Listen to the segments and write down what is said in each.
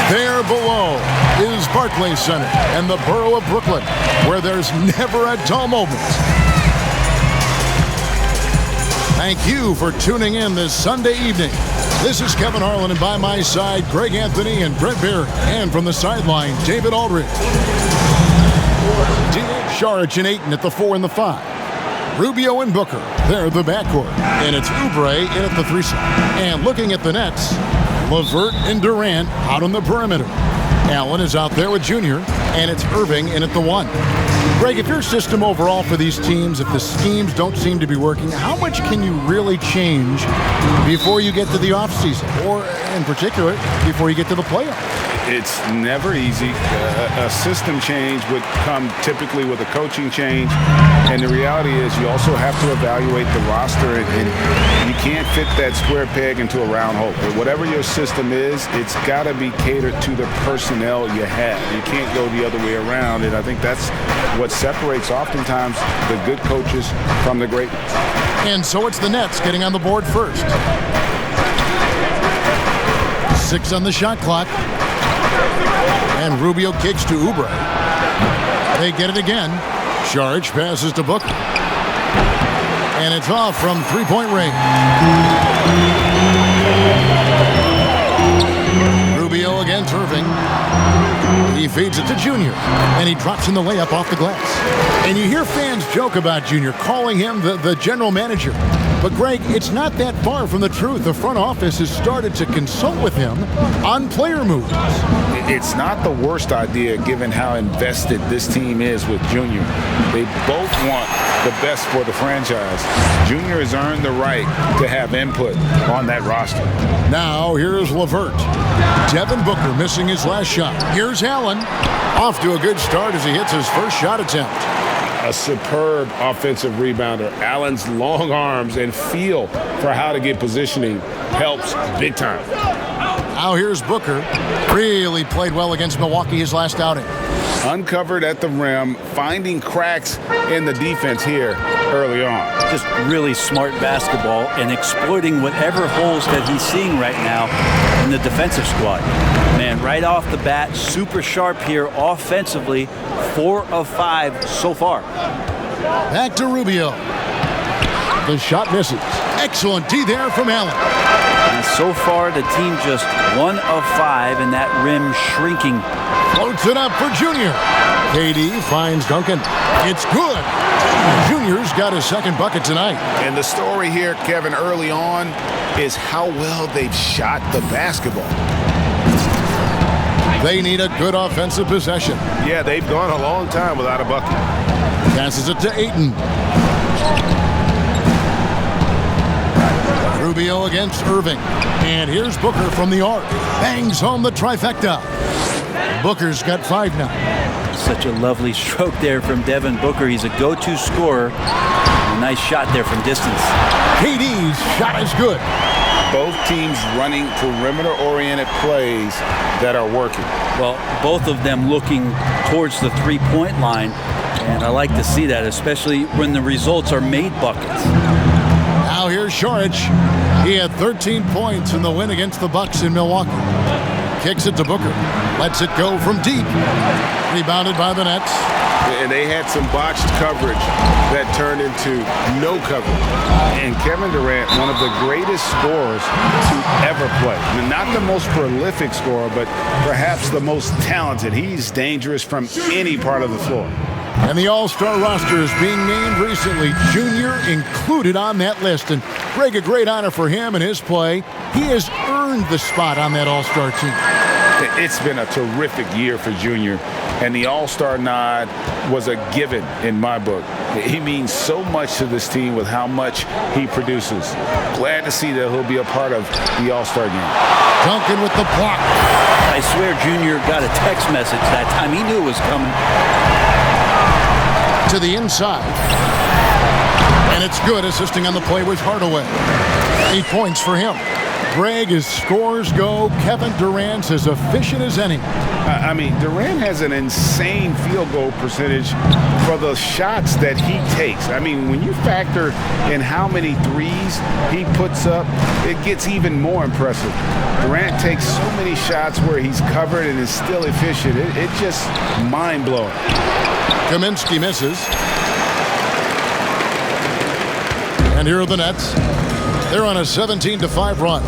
There below is Barclays Center and the borough of Brooklyn, where there's never a dull moment. Thank you for tuning in this Sunday evening. This is Kevin Harlan, and by my side, Greg Anthony and Brett Barrett. And from the sideline, David Aldridge. Saric and Ayton at the 4 and the 5. Rubio and Booker, they're the backcourt. And it's Oubre in at the 3 side. And looking at the Nets, LeVert and Durant out on the perimeter. Allen is out there with Junior, and it's Irving in at the 1. Greg, if your system overall for these teams, if the schemes don't seem to be working, how much can you really change before you get to the offseason, or in particular, before you get to the playoffs? It's never easy. A system change would come typically with a coaching change, and the reality is you also have to evaluate the roster, and you can't fit that square peg into a round hole. But whatever your system is, it's got to be catered to the personnel you have. You can't go the other way around, and I think that's what separates oftentimes the good coaches from the great ones. And so it's the Nets getting on the board first. 6 on the shot clock. And Rubio kicks to Oubre. They get it again. Saric passes to Booker. And it's off from three-point range. Rubio against Irving. He feeds it to Junior, and he drops in the layup off the glass. And you hear fans joke about Junior, calling him the general manager. But, Greg, it's not that far from the truth. The front office has started to consult with him on player moves. It's not the worst idea given how invested this team is with Junior. They both want the best for the franchise. Junior has earned the right to have input on that roster. Now, here's LeVert. Devin Booker missing his last shot. Here's Allen. Off to a good start as he hits his first shot attempt. A superb offensive rebounder. Allen's long arms and feel for how to get positioning helps big time. Now here's Booker. Really played well against Milwaukee his last outing. Uncovered at the rim, finding cracks in the defense here early on. Just really smart basketball and exploiting whatever holes that he's seeing right now in the defensive squad. Man, right off the bat, super sharp here offensively. 4 of 5 so far. Back to Rubio. The shot misses. Excellent D there from Allen. And so far, the team just 1 of 5, and that rim shrinking. Floats it up for Junior. KD finds Duncan. It's good. Junior's got his second bucket tonight. And the story here, Kevin, early on is how well they've shot the basketball. They need a good offensive possession. Yeah, they've gone a long time without a bucket. Passes it to Ayton. Rubio against Irving. And here's Booker from the arc. Bangs home the trifecta. Booker's got 5 now. Such a lovely stroke there from Devin Booker. He's a go-to scorer. A nice shot there from distance. KD's shot is good. Both teams running perimeter-oriented plays that are working. Well, both of them looking towards the three-point line, and I like to see that, especially when the results are made buckets. Now here's Saric. He had 13 points in the win against the Bucks in Milwaukee. Kicks it to Booker. Lets it go from deep. Rebounded by the Nets. And they had some botched coverage that turned into no coverage. And Kevin Durant, one of the greatest scorers to ever play. Not the most prolific scorer, but perhaps the most talented. He's dangerous from any part of the floor. And the All-Star roster is being named recently. Junior included on that list. And Greg, a great honor for him and his play. He has earned the spot on that All-Star team. It's been a terrific year for Junior, and the All-Star nod was a given in my book. He means so much to this team with how much he produces. Glad to see that he'll be a part of the All-Star game. Duncan with the block. I swear Junior got a text message that time. He knew it was coming. To the inside. And it's good. Assisting on the play was Hardaway. 8 points for him. Greg, as scores go, Kevin Durant's as efficient as any. I mean, Durant has an insane field goal percentage for the shots that he takes. I mean, when you factor in how many threes he puts up, it gets even more impressive. Durant takes so many shots where he's covered and is still efficient. It's just mind-blowing. Kaminsky misses. And here are the Nets. They're on a 17-5 run.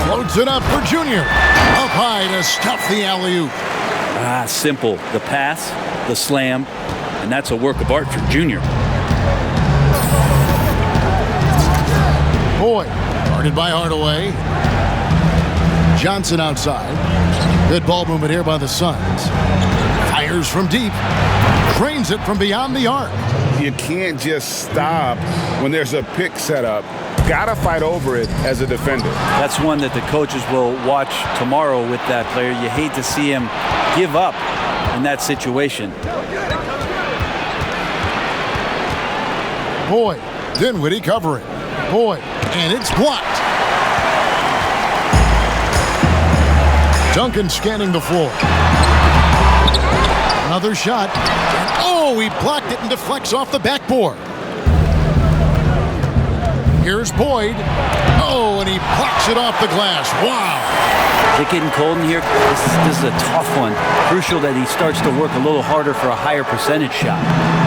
Floats it up for Junior. Up high to stuff the alley-oop. Simple. The pass, the slam, and that's a work of art for Junior. Boyd, guarded by Hardaway. Johnson outside. Good ball movement here by the Suns. Fires from deep. Drains it from beyond the arc. You can't just stop when there's a pick set up. Gotta fight over it as a defender. That's one that the coaches will watch tomorrow with that player. You hate to see him give up in that situation. Boyd, Dinwiddie covering. Boyd, and it's blocked. Duncan scanning the floor. Another shot. And oh, he blocked it and deflects off the backboard. Here's Boyd. Oh, and he blocks it off the glass. Wow. Is it getting cold in here? This is a tough one. Crucial that he starts to work a little harder for a higher percentage shot.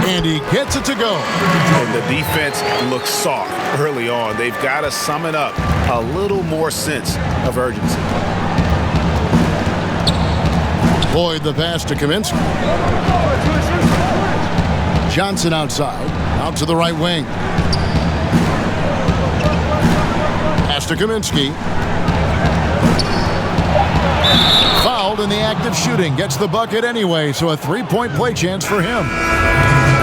And he gets it to go. And the defense looks soft early on. They've got to sum it up. A little more sense of urgency. Boyd the pass to Kaminsky. Johnson outside. Out to the right wing. Pass to Kaminsky. Fouled in the act of shooting. Gets the bucket anyway, so a three-point play chance for him.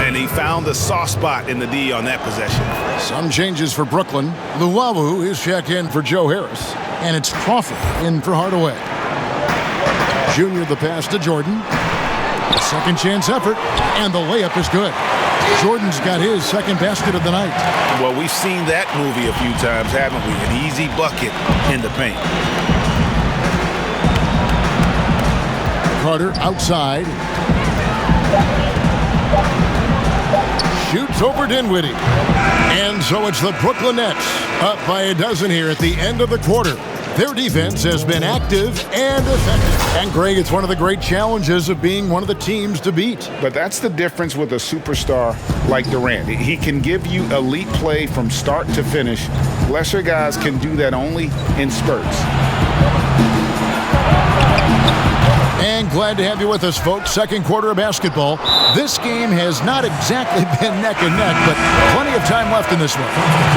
And he found the soft spot in the D on that possession. Some changes for Brooklyn. Luwawu is check in for Joe Harris. And it's Crawford in for Hardaway. Junior the pass to Jordan. A second chance effort, and the layup is good. Jordan's got his second basket of the night. Well, we've seen that movie a few times, haven't we? An easy bucket in the paint. Carter outside. Shoots over Dinwiddie. And so it's the Brooklyn Nets up by a dozen here at the end of the quarter. Their defense has been active and effective. And Greg, it's one of the great challenges of being one of the teams to beat. But that's the difference with a superstar like Durant. He can give you elite play from start to finish. Lesser guys can do that only in spurts. And glad to have you with us, folks. Second quarter of basketball. This game has not exactly been neck and neck, but plenty of time left in this one.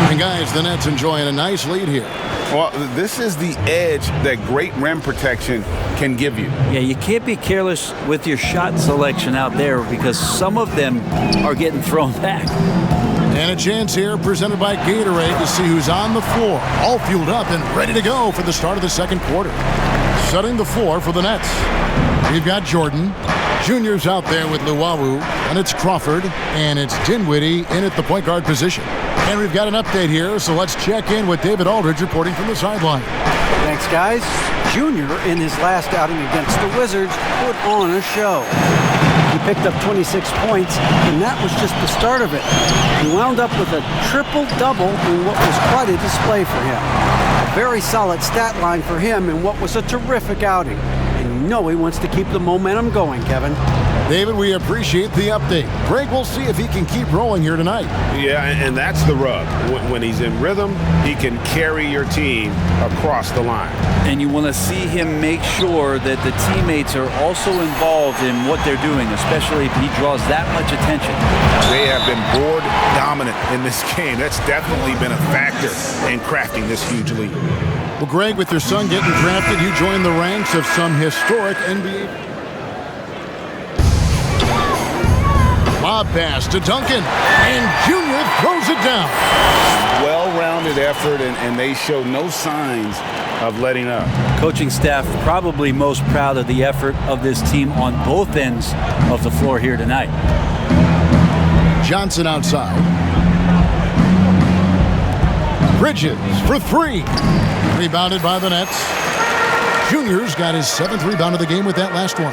And guys, the Nets enjoying a nice lead here. Well, this is the edge that great rim protection can give you. Yeah, you can't be careless with your shot selection out there because some of them are getting thrown back. And a chance here presented by Gatorade to see who's on the floor. All fueled up and ready to go for the start of the second quarter. Setting the floor for the Nets. We've got Jordan. Junior's out there with Luwawu. And it's Crawford. And it's Dinwiddie in at the point guard position. And we've got an update here, so let's check in with David Aldridge reporting from the sideline. Thanks, guys. Junior, in his last outing against the Wizards, put on a show. He picked up 26 points, and that was just the start of it. He wound up with a triple-double in what was quite a display for him. A very solid stat line for him in what was a terrific outing. And you know he wants to keep the momentum going, Kevin. David, we appreciate the update. Greg, we'll see if he can keep rolling here tonight. Yeah, and that's the rub. When he's in rhythm, he can carry your team across the line. And you want to see him make sure that the teammates are also involved in what they're doing, especially if he draws that much attention. They have been board dominant in this game. That's definitely been a factor in crafting this huge lead. Well, Greg, with your son getting drafted, you joined the ranks of some historic NBA. Lob pass to Duncan, and Junior throws it down. Well-rounded effort, and they show no signs of letting up. Coaching staff probably most proud of the effort of this team on both ends of the floor here tonight. Johnson outside. Bridges for three. Rebounded by the Nets. Junior's got his 7th rebound of the game with that last one.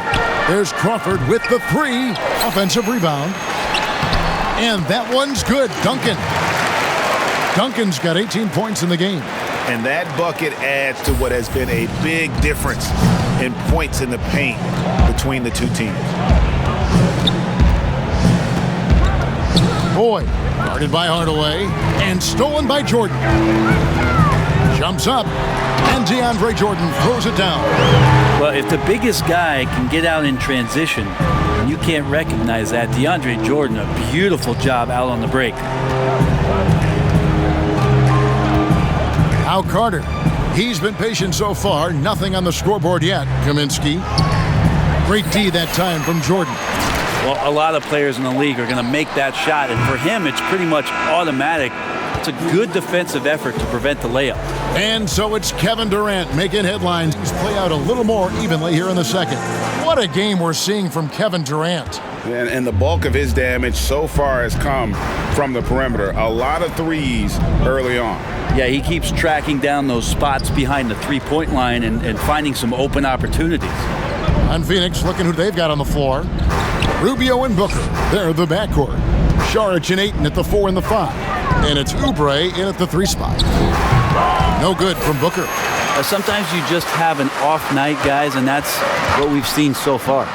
There's Crawford with the three. Offensive rebound. And that one's good. Duncan's got 18 points in the game. And that bucket adds to what has been a big difference in points in the paint between the two teams. Boyd, guarded by Hardaway, and stolen by Jordan. Jumps up, and DeAndre Jordan throws it down. Well, if the biggest guy can get out in transition, and you can't recognize that, DeAndre Jordan, a beautiful job out on the break. Now Carter. He's been patient so far. Nothing on the scoreboard yet. Kaminsky. Great D that time from Jordan. Well, a lot of players in the league are going to make that shot, and for him, it's pretty much automatic. It's a good defensive effort to prevent the layup. And so it's Kevin Durant making headlines. He's play out a little more evenly here in the second. What a game we're seeing from Kevin Durant. And the bulk of his damage so far has come from the perimeter. A lot of threes early on. Yeah, he keeps tracking down those spots behind the three-point line and finding some open opportunities. On Phoenix, looking who they've got on the floor. Rubio and Booker, they're the backcourt. Saric and Ayton at the 4 and the 5. And it's Oubre in at the 3 spot. No good from Booker. Sometimes you just have an off night, guys, and that's what we've seen so far.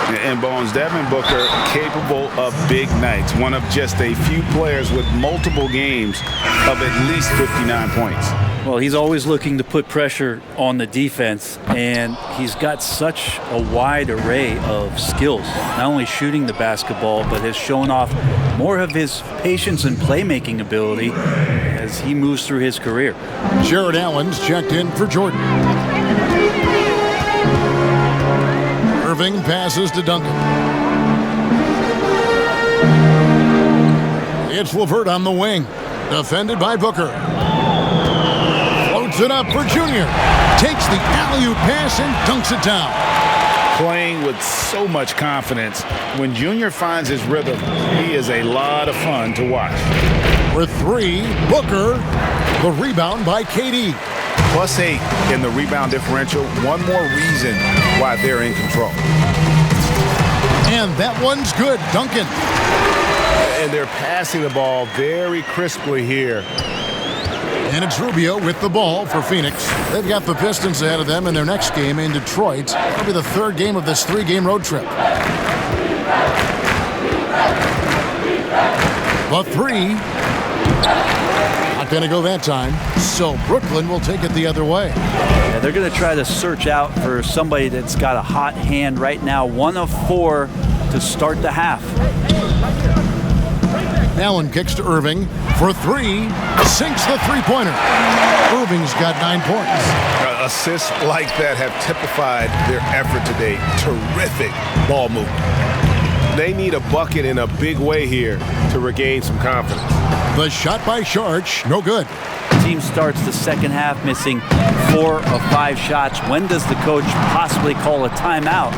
And Bones, Devin Booker capable of big nights. One of just a few players with multiple games of at least 59 points. Well, he's always looking to put pressure on the defense, and he's got such a wide array of skills. Not only shooting the basketball, but has shown off more of his patience and playmaking ability as he moves through his career. Jared Allen's checked in for Jordan. Irving passes to Duncan. It's LeVert on the wing. Defended by Booker. Floats it up for Junior. Takes the alley-oop pass and dunks it down. Playing with so much confidence. When Junior finds his rhythm, he is a lot of fun to watch. For three, Booker. The rebound by KD. +8 in the rebound differential. One more reason why they're in control. And that one's good. Duncan. And they're passing the ball very crisply here. And it's Rubio with the ball for Phoenix. They've got the Pistons ahead of them in their next game in Detroit. It'll be the 3rd game of this 3-game road trip. The 3. Not going to go that time. So Brooklyn will take it the other way. Yeah, they're going to try to search out for somebody that's got a hot hand right now. 1 of 4 to start the half. Allen kicks to Irving for 3. Sinks the three-pointer. Irving's got 9 points. Assists like that have typified their effort today. Terrific ball movement. They need a bucket in a big way here to regain some confidence. The shot by Saric, no good. The team starts the second half missing 4 of 5 shots. When does the coach possibly call a timeout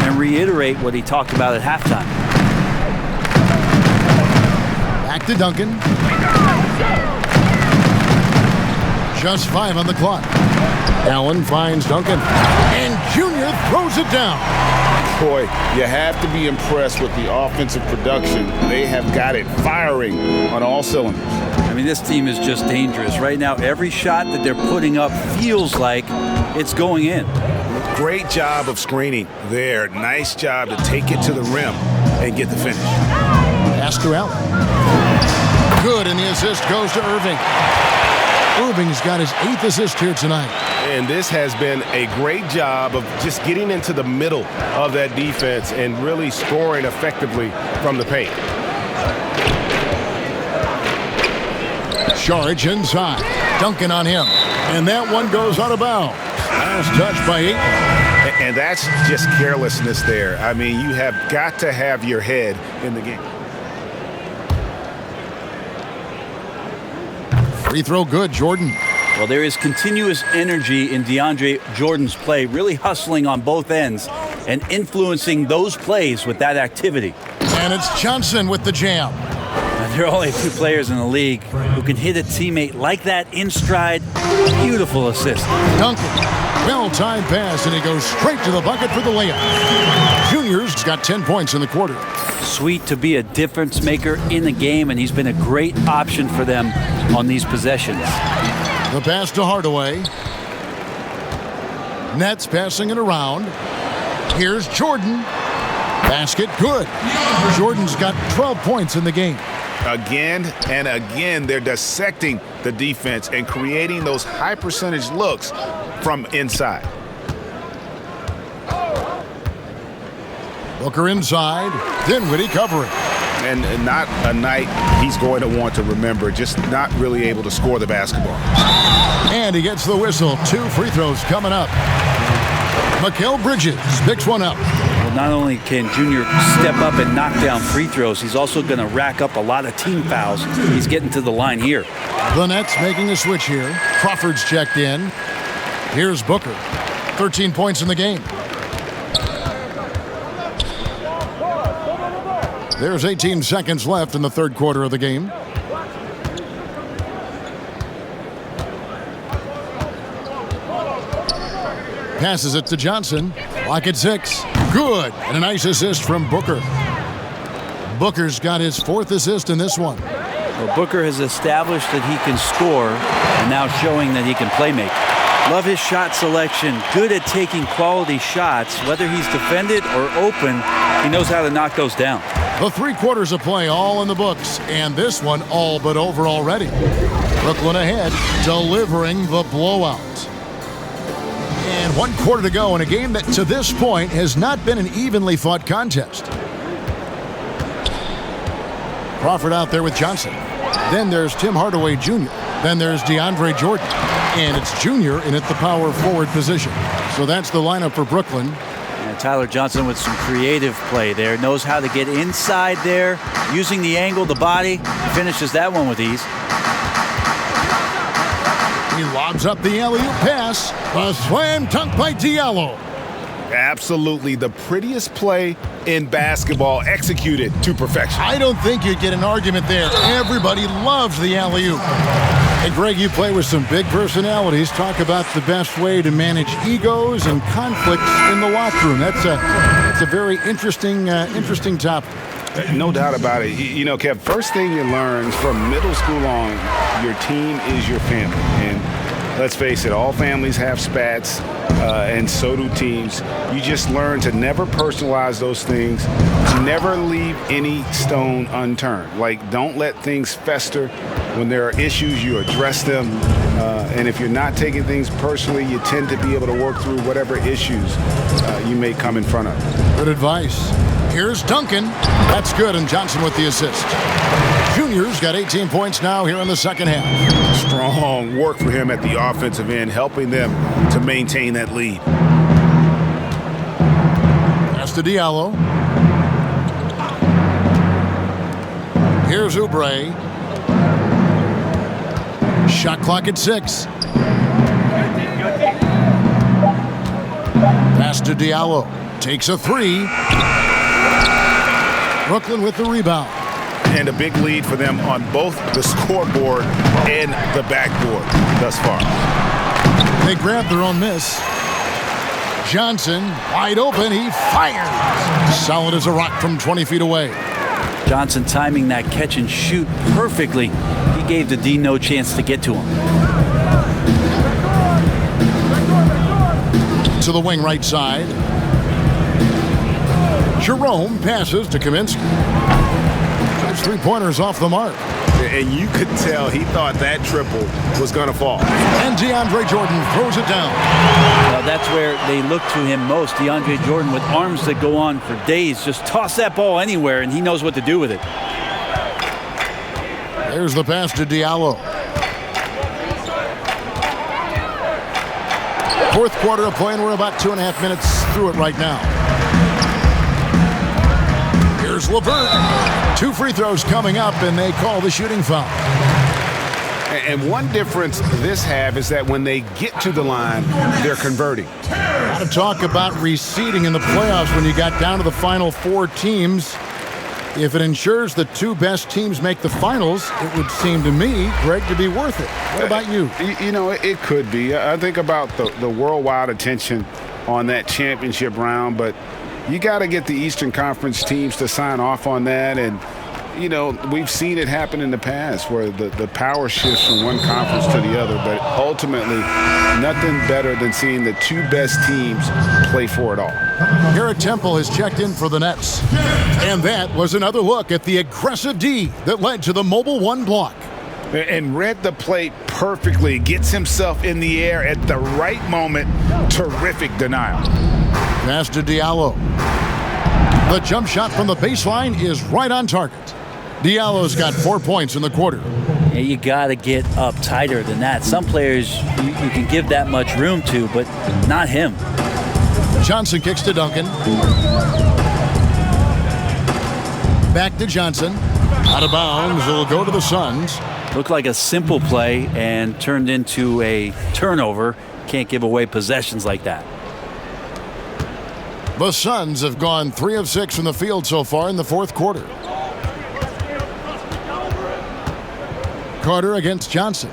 and reiterate what he talked about at halftime? Back to Duncan. Just 5 on the clock. Allen finds Duncan. And Junior throws it down. Boy, you have to be impressed with the offensive production. They have got it firing on all cylinders. I mean, this team is just dangerous. Right now, every shot that they're putting up feels like it's going in. Great job of screening there. Nice job to take it to the rim and get the finish. Pass to Allen. Good, and the assist goes to Irving. Irving's got his 8th assist here tonight. And this has been a great job of just getting into the middle of that defense and really scoring effectively from the paint. Saric inside. Duncan on him. And that one goes out of bounds. Last touch by Ayton. And that's just carelessness there. I mean, you have got to have your head in the game. Free throw good, Jordan. Well, there is continuous energy in DeAndre Jordan's play, really hustling on both ends and influencing those plays with that activity. And it's Johnson with the jam. there are only 2 players in the league who can hit a teammate like that in stride. Beautiful assist. Duncan, well-timed pass, and he goes straight to the bucket for the layup. Junior's got 10 points in the quarter. Sweet to be a difference maker in the game, and he's been a great option for them on these possessions. The pass to Hardaway. Nets passing it around. Here's Jordan. Basket good. Jordan's got 12 points in the game. Again and again, they're dissecting the defense and creating those high percentage looks from inside. Booker inside. Dinwiddie covering. And not a night he's going to want to remember, just not really able to score the basketball. And he gets the whistle. 2 free throws coming up. Mikal Bridges picks one up. Well, not only can Junior step up and knock down free throws, he's also going to rack up a lot of team fouls. He's getting to the line here. The Nets making a switch here. Crawford's checked in. Here's Booker. 13 points in the game. There's 18 seconds left in the third quarter of the game. Passes it to Johnson. Lock at 6. Good. And a nice assist from Booker. Booker's got his 4th assist in this one. Well, Booker has established that he can score and now showing that he can play make. Love his shot selection. Good at taking quality shots. Whether he's defended or open, he knows how to knock those down. The 3 quarters of play all in the books, and this one all but over already. Brooklyn ahead, delivering the blowout. And 1 quarter to go in a game that to this point has not been an evenly fought contest. Crawford out there with Johnson. Then there's Tim Hardaway Jr. Then there's DeAndre Jordan. And it's Junior in at the power forward position. So that's the lineup for Brooklyn. And Tyler Johnson with some creative play there. Knows how to get inside there, using the angle, the body. Finishes that one with ease. He lobs up the alley-oop pass. A slam dunk by Diallo. Absolutely the prettiest play in basketball, executed to perfection. I don't think you'd get an argument there. Everybody loves the alley-oop. And Greg, you play with some big personalities. Talk about the best way to manage egos and conflicts in the locker room. That's a very interesting topic. No doubt about it. You know, Kev, first thing you learn from middle school on, your team is your family. And let's face it, all families have spats, and so do teams. You just learn to never personalize those things, never leave any stone unturned. Like, don't let things fester. When there are issues, you address them. And if you're not taking things personally, you tend to be able to work through whatever issues you may come in front of. Good advice. Here's Duncan. That's good, and Johnson with the assist. Junior's got 18 points now here in the second half. Strong work for him at the offensive end, helping them to maintain that lead. Pass to Diallo. Here's Oubre. Shot clock at 6. Pass to Diallo. Takes a 3. Brooklyn with the rebound. And a big lead for them on both the scoreboard and the backboard thus far. They grab their own miss. Johnson, wide open, he fires. Solid as a rock from 20 feet away. Johnson timing that catch and shoot perfectly. He gave the D no chance to get to him. To the wing right side. Jerome passes to Kaminsky. Those 3-pointers off the mark. And you could tell he thought that triple was going to fall. And DeAndre Jordan throws it down. Well, that's where they look to him most. DeAndre Jordan with arms that go on for days. Just toss that ball anywhere, and he knows what to do with it. There's the pass to Diallo. Fourth quarter of play, and we're about 2.5 minutes through it right now. Here's LeVert. 2 free throws coming up, and they call the shooting foul. And one difference this half is that when they get to the line, they're converting. To talk about receding in the playoffs when you got down to the final 4 teams. If it ensures the two best teams make the finals, it would seem to me, Greg, to be worth it. What about you? You know, it could be. I think about the worldwide attention on that championship round, but you got to get the Eastern Conference teams to sign off on that. And, you know, we've seen it happen in the past where the power shifts from one conference to the other, but ultimately nothing better than seeing the two best teams play for it all. Garrett Temple has checked in for the Nets. And that was another look at the aggressive D that led to the Mobile One block. And read the play perfectly. Gets himself in the air at the right moment. Terrific denial. Pass to Diallo. The jump shot from the baseline is right on target. Diallo's got 4 points in the quarter. Yeah, you got to get up tighter than that. Some players you can give that much room to, but not him. Johnson kicks to Duncan. Back to Johnson. Out of bounds. It'll go to the Suns. Looked like a simple play and turned into a turnover. Can't give away possessions like that. The Suns have gone 3 of 6 from the field so far in the fourth quarter. Carter against Johnson.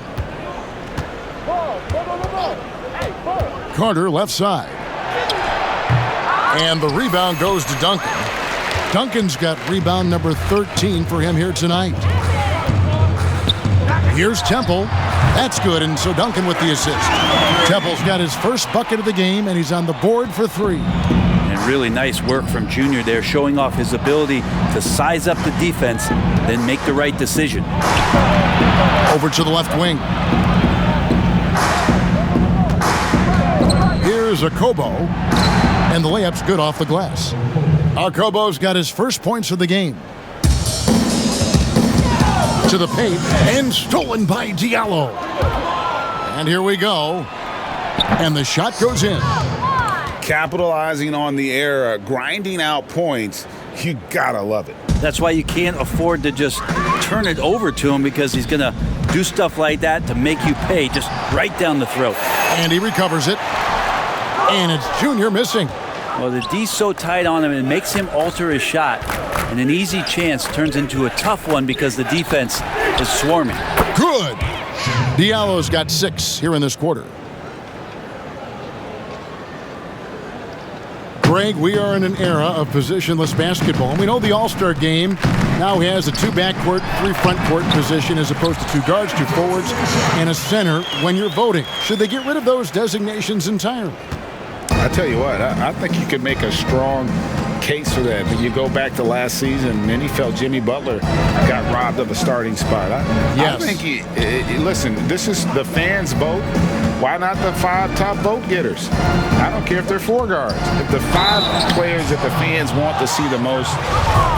Carter left side. And the rebound goes to Duncan. Duncan's got rebound number 13 for him here tonight. Here's Temple. That's good, and so Duncan with the assist. Temple's got his first bucket of the game, and he's on the board for 3. And really nice work from Junior there, showing off his ability to size up the defense, then make the right decision. Over to the left wing. Here's Okobo, and the layup's good off the glass. Okobo's got his first points of the game. To the paint, and stolen by Diallo. And here we go. And the shot goes in. Capitalizing on the error, grinding out points, you gotta love it. That's why you can't afford to just turn it over to him, because he's going to do stuff like that to make you pay just right down the throat. And he recovers it. And it's Junior missing. Well, the D's so tight on him, it makes him alter his shot. And an easy chance turns into a tough one because the defense is swarming. Good. Diallo's got 6 here in this quarter. Greg, we are in an era of positionless basketball. And we know the All-Star game now has a 2 backcourt, 3 front court position as opposed to 2 guards, 2 forwards, and a center when you're voting. Should they get rid of those designations entirely? I tell you what, I think you could make a strong case for that. But you go back to last season, many felt Jimmy Butler got robbed of a starting spot. I think, listen, this is the fans' vote. Why not the 5 top vote getters? I don't care if they're 4 guards. If the 5 players that the fans want to see the most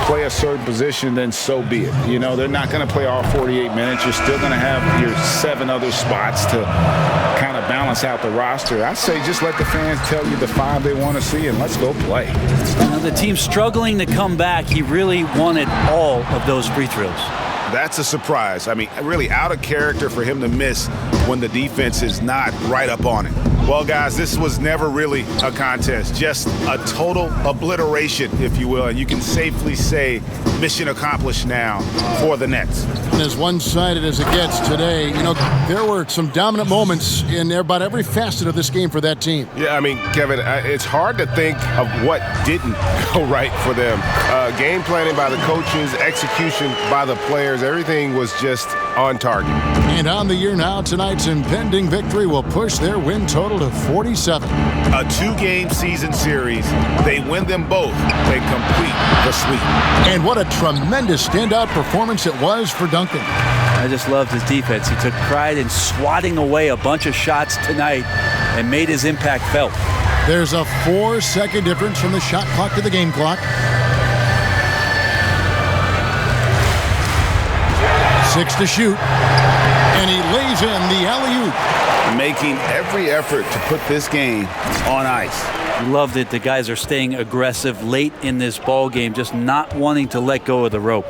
play a certain position, then so be it. You know, they're not going to play all 48 minutes. You're still going to have your 7 other spots to kind of balance out the roster. I say just let the fans tell you the 5 they want to see, and let's go play. Now, the team's struggling to come back. He really wanted all of those free throws. That's a surprise. I mean, really out of character for him to miss when the defense is not right up on it. Well, guys, this was never really a contest, just a total obliteration, if you will, and you can safely say mission accomplished now for the Nets. And as one-sided as it gets today, you know, there were some dominant moments in about every facet of this game for that team. Yeah, I mean, Kevin, it's hard to think of what didn't go right for them. Game planning by the coaches, execution by the players, everything was just on target. And on the year now, tonight's impending victory will push their win total to 47. A 2-game season series. They win them both. They complete the sweep. And what a tremendous standout performance it was for Duncan. I just loved his defense. He took pride in swatting away a bunch of shots tonight and made his impact felt. There's a 4-second difference from the shot clock to the game clock. 6 to shoot. And he lays in the alley-oop. Making every effort to put this game on ice. Loved it. The guys are staying aggressive late in this ball game, just not wanting to let go of the rope.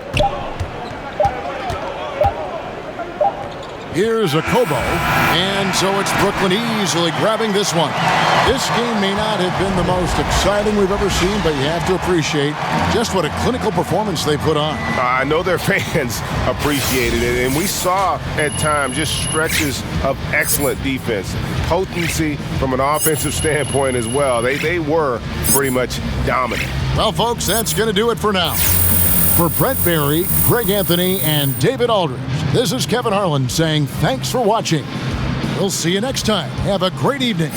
Here's a Kobo, and so it's Brooklyn easily grabbing this one. This game may not have been the most exciting we've ever seen, but you have to appreciate just what a clinical performance they put on. I know their fans appreciated it, and we saw at times just stretches of excellent defense, potency from an offensive standpoint as well. They were pretty much dominant. Well, folks, that's going to do it for now. For Brent Barry, Greg Anthony, and David Aldridge, this is Kevin Harlan saying thanks for watching. We'll see you next time. Have a great evening.